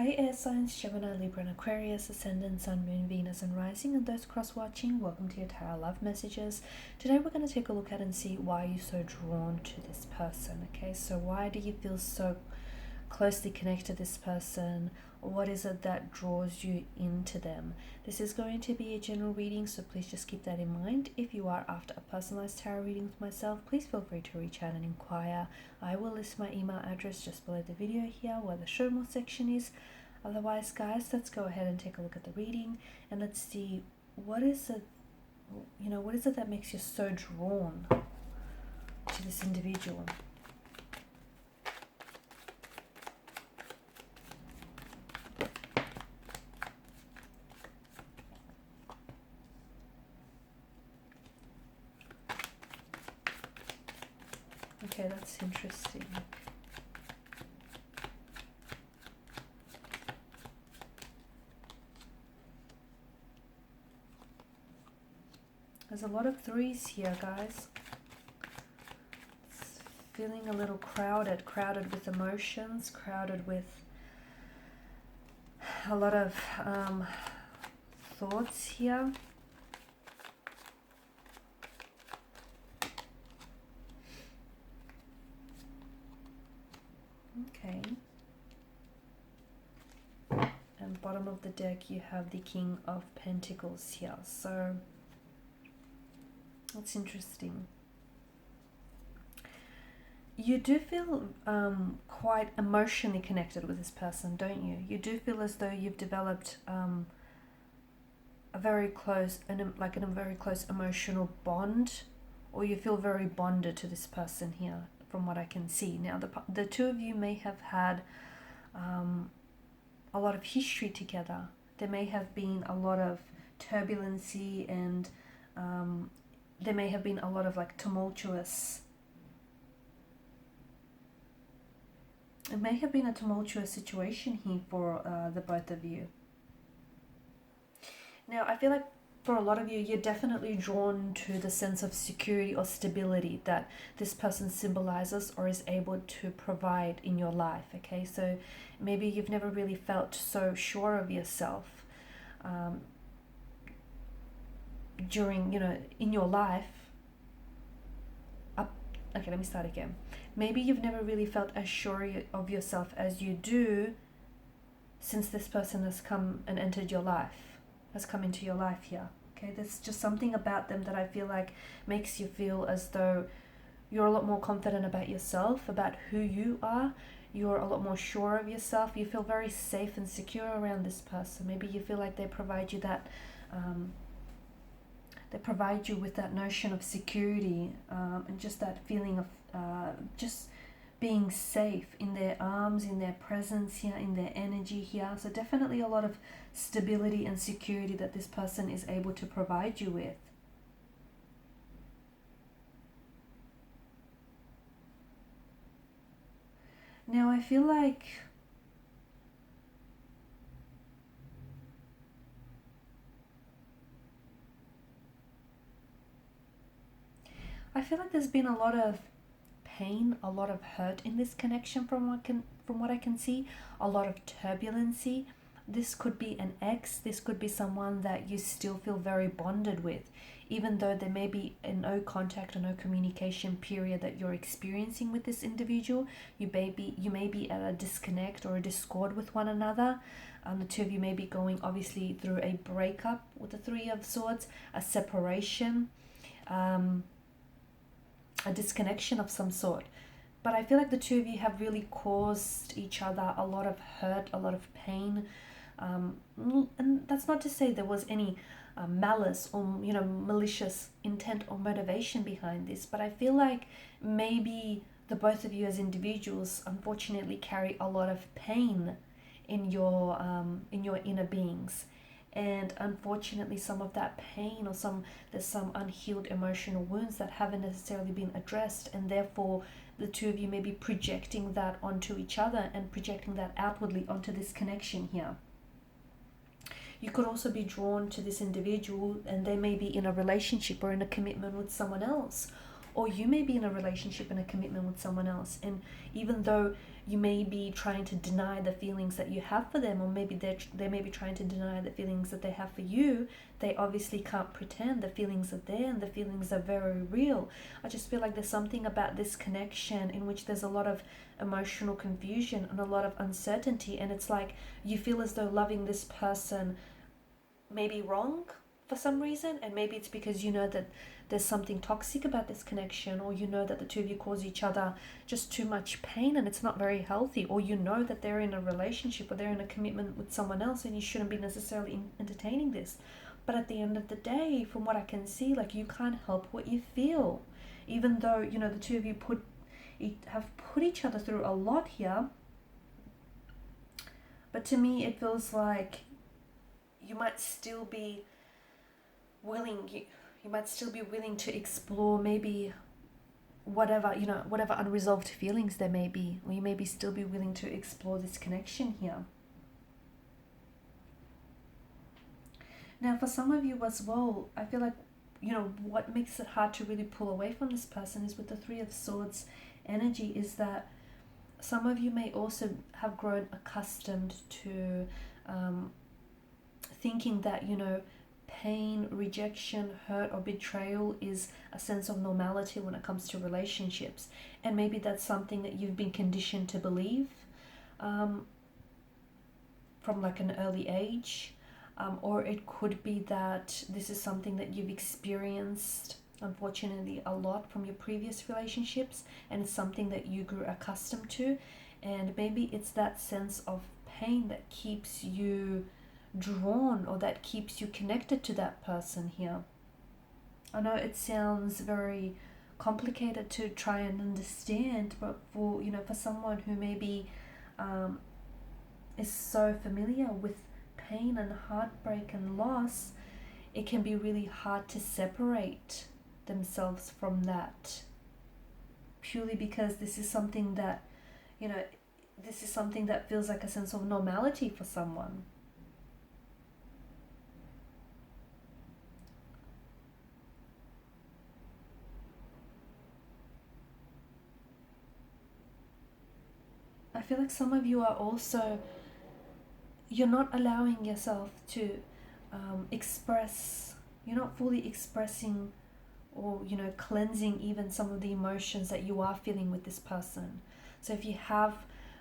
Hi air signs, Gemini, Libra and Aquarius, Ascendant, Sun, Moon, Venus and Rising, and those cross-watching, welcome to your tarot love messages. Today we're going to take a look at and see why you're so drawn to this person, okay? So why do you feel so closely connected to this person? What is it that draws you into them? This is going to be a general reading, so please just keep that in mind. If you are after a personalized tarot reading with myself, please feel free to reach out and inquire. I will list my email address just below the video here where the show more section is. Otherwise, guys, let's go ahead and take a look at the reading and let's see what is it, what is it that makes you so drawn to this individual. Okay, that's interesting. There's a lot of threes here, guys. It's feeling a little crowded with emotions, crowded with a lot of thoughts here. Okay. And bottom of the deck you have the King of Pentacles here. So that's interesting. You do feel quite emotionally connected with this person, don't you? You do feel as though you've developed a very close emotional bond, or you feel very bonded to this person here, from what I can see. Now, the two of you may have had a lot of history together. There may have been a lot of turbulency, and there may have been a lot of tumultuous. It may have been a tumultuous situation here for the both of you. Now, I feel like for a lot of you, you're definitely drawn to the sense of security or stability that this person symbolizes or is able to provide in your life, okay? So maybe you've never really felt so sure of yourself during, in your life. Okay, let me start again. Maybe you've never really felt as sure of yourself as you do since this person has come and entered your life, has come into your life here. Okay, there's just something about them that I feel like makes you feel as though you're a lot more confident about yourself, about who you are. You're a lot more sure of yourself. You feel very safe and secure around this person. Maybe you feel like they provide you that they provide you with that notion of security and just that feeling of just being safe in their arms, in their presence here, in their energy here. So definitely a lot of stability and security that this person is able to provide you with. Now I feel like there's been a lot of pain, a lot of hurt in this connection from what I can see, a lot of turbulency. This could be an ex, this could be someone that you still feel very bonded with, even though there may be a no contact or no communication period that you're experiencing with this individual. You may be at a disconnect or a discord with one another. The two of you may be going obviously through a breakup with the Three of Swords, a separation, a disconnection of some sort. But I feel like the two of you have really caused each other a lot of hurt, a lot of pain. And that's not to say there was any malice or malicious intent or motivation behind this, but I feel like maybe the both of you as individuals unfortunately carry a lot of pain in your inner beings. And unfortunately some of that pain or there's some unhealed emotional wounds that haven't necessarily been addressed, and therefore the two of you may be projecting that onto each other and projecting that outwardly onto this connection here. You could also be drawn to this individual and they may be in a relationship or in a commitment with someone else, Or you may be in a relationship and a commitment with someone else, and even though you may be trying to deny the feelings that you have for them, or maybe they may be trying to deny the feelings that they have for you, they obviously can't pretend. The feelings are there and the feelings are very real. I just feel like there's something about this connection in which there's a lot of emotional confusion and a lot of uncertainty, and it's like you feel as though loving this person may be wrong for some reason, and maybe it's because you know that there's something toxic about this connection, or you know that the two of you cause each other just too much pain and it's not very healthy, or you know that they're in a relationship or they're in a commitment with someone else and you shouldn't be necessarily entertaining this. But at the end of the day, from what I can see, like, you can't help what you feel, even though, you know, the two of you have put each other through a lot here. But to me it feels like you might still be willing, you might still be willing to explore maybe whatever, you know, whatever unresolved feelings there may be, or you maybe still be willing to explore this connection here. Now for some of you as well, I feel like, you know, what makes it hard to really pull away from this person is with the Three of Swords energy, is that some of you may also have grown accustomed to thinking that, you know, pain, rejection, hurt, or betrayal is a sense of normality when it comes to relationships. And maybe that's something that you've been conditioned to believe from like an early age. Or it could be that this is something that you've experienced, unfortunately, a lot from your previous relationships, and it's something that you grew accustomed to. And maybe it's that sense of pain that keeps you drawn, or that keeps you connected to that person here. I know it sounds very complicated to try and understand, but for, you know, for someone who maybe is so familiar with pain and heartbreak and loss, it can be really hard to separate themselves from that, purely because this is something that, you know, this is something that feels like a sense of normality for someone. I feel like some of you are also, you're not allowing yourself to express, you're not fully expressing, or, you know, cleansing even some of the emotions that you are feeling with this person. So if you have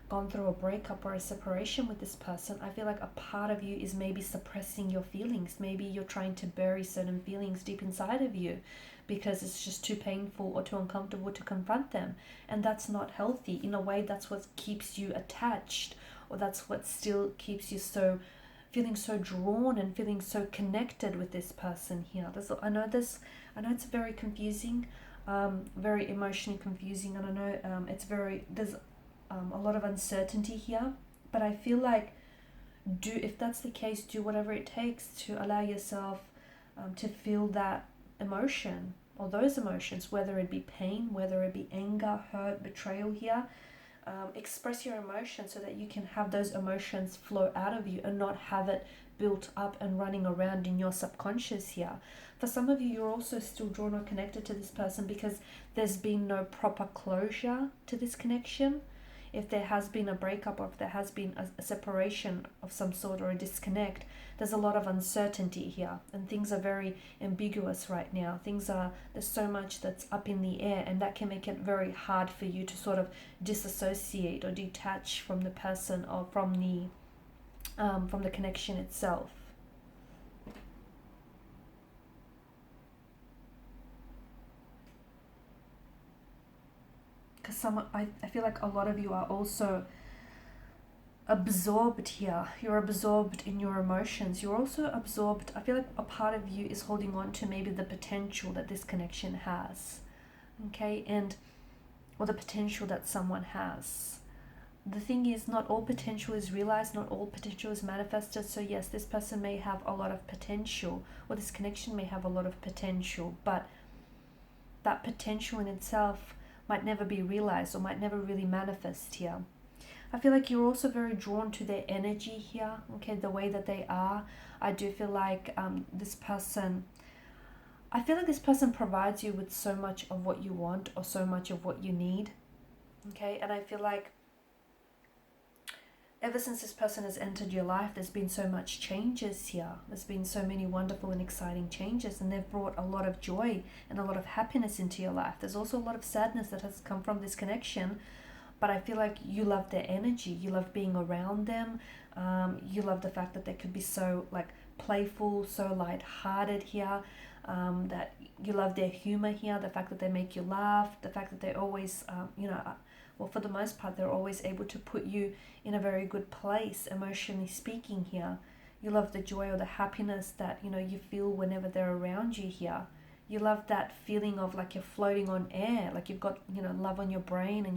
gone through a breakup or a separation with this person, I feel like a part of you is maybe suppressing your feelings. Maybe you're trying to bury certain feelings deep inside of you because it's just too painful or too uncomfortable to confront them. And that's not healthy. In a way, that's what keeps you attached, or that's what still keeps you so feeling so drawn and feeling so connected with this person here. I know it's very confusing, very emotionally confusing, and I know there's a lot of uncertainty here. But I feel like, if that's the case, do whatever it takes to allow yourself to feel that emotion, or those emotions, whether it be pain, whether it be anger, hurt, betrayal here. Express your emotions so that you can have those emotions flow out of you and not have it built up and running around in your subconscious here. For some of you, you're also still drawn or connected to this person because there's been no proper closure to this connection. If there has been a breakup, or if there has been a separation of some sort, or a disconnect, there's a lot of uncertainty here, and things are very ambiguous right now. There's so much that's up in the air, and that can make it very hard for you to sort of disassociate or detach from the person, or from the connection itself. Because I feel like a lot of you are also absorbed here. You're absorbed in your emotions. You're also absorbed, I feel like a part of you is holding on to maybe the potential that this connection has. Okay, or the potential that someone has. The thing is, not all potential is realized, not all potential is manifested. So yes, this person may have a lot of potential, or this connection may have a lot of potential, but that potential in itself might never be realized, or might never really manifest here. I feel like you're also very drawn to their energy here, okay, the way that they are. I do feel like this person I feel like this person provides you with so much of what you want or so much of what you need. Okay, and I feel like ever since this person has entered your life, there's been so much changes here. There's been so many wonderful and exciting changes, and they've brought a lot of joy and a lot of happiness into your life. There's also a lot of sadness that has come from this connection, but I feel like you love their energy. You love being around them. You love the fact that they could be so like playful, so light-hearted here. That you love their humor here, the fact that they make you laugh, the fact that they always, well, for the most part, they're always able to put you in a very good place, emotionally speaking here. You love the joy or the happiness that, you feel whenever they're around you here. You love that feeling of like you're floating on air, like you've got, love on your brain, and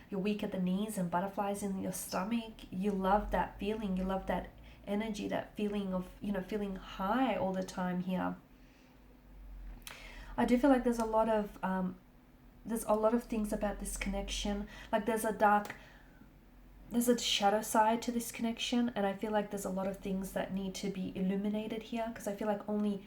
you're weak at the knees and butterflies in your stomach. You love that feeling. You love that energy, that feeling of, feeling high all the time here. I do feel like there's a lot of things about this connection. Like there's a shadow side to this connection, and I feel like there's a lot of things that need to be illuminated here, because I feel like only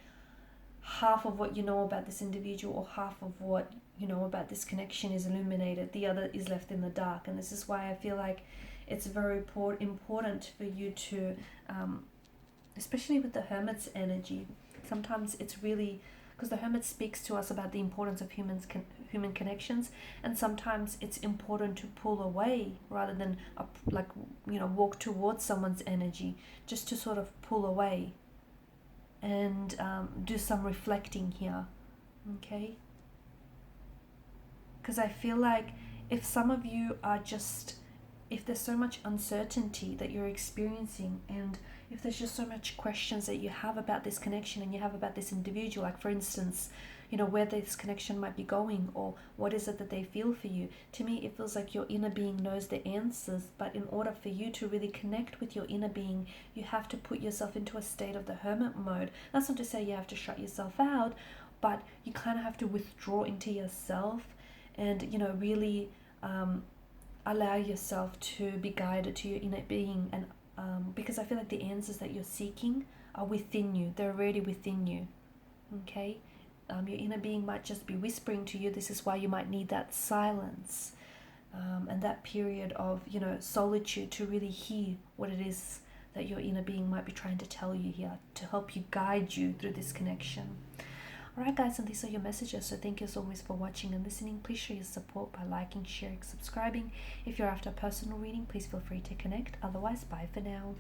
half of what you know about this individual or half of what you know about this connection is illuminated. The other is left in the dark, and this is why I feel like it's very important for you to, especially with the Hermit's energy, sometimes it's really, because the Hermit speaks to us about the importance of human connections, and sometimes it's important to pull away rather than walk towards someone's energy, just to sort of pull away and do some reflecting here. Okay, because I feel like if some of you are just, if there's so much uncertainty that you're experiencing, and if there's just so much questions that you have about this connection and you have about this individual, like for instance, where this connection might be going, or what is it that they feel for you, to me it feels like your inner being knows the answers. But in order for you to really connect with your inner being, you have to put yourself into a state of the hermit mode. That's not to say you have to shut yourself out, but you kind of have to withdraw into yourself and really allow yourself to be guided to your inner being. And because I feel like the answers that you're seeking are within you. They're already within you. Okay? Your inner being might just be whispering to you. This is why you might need that silence and that period of, solitude to really hear what it is that your inner being might be trying to tell you here, to help you guide you through this connection. Alright guys, and these are your messages, so thank you as always for watching and listening. Please show your support by liking, sharing, subscribing. If you're after a personal reading, please feel free to connect. Otherwise, bye for now.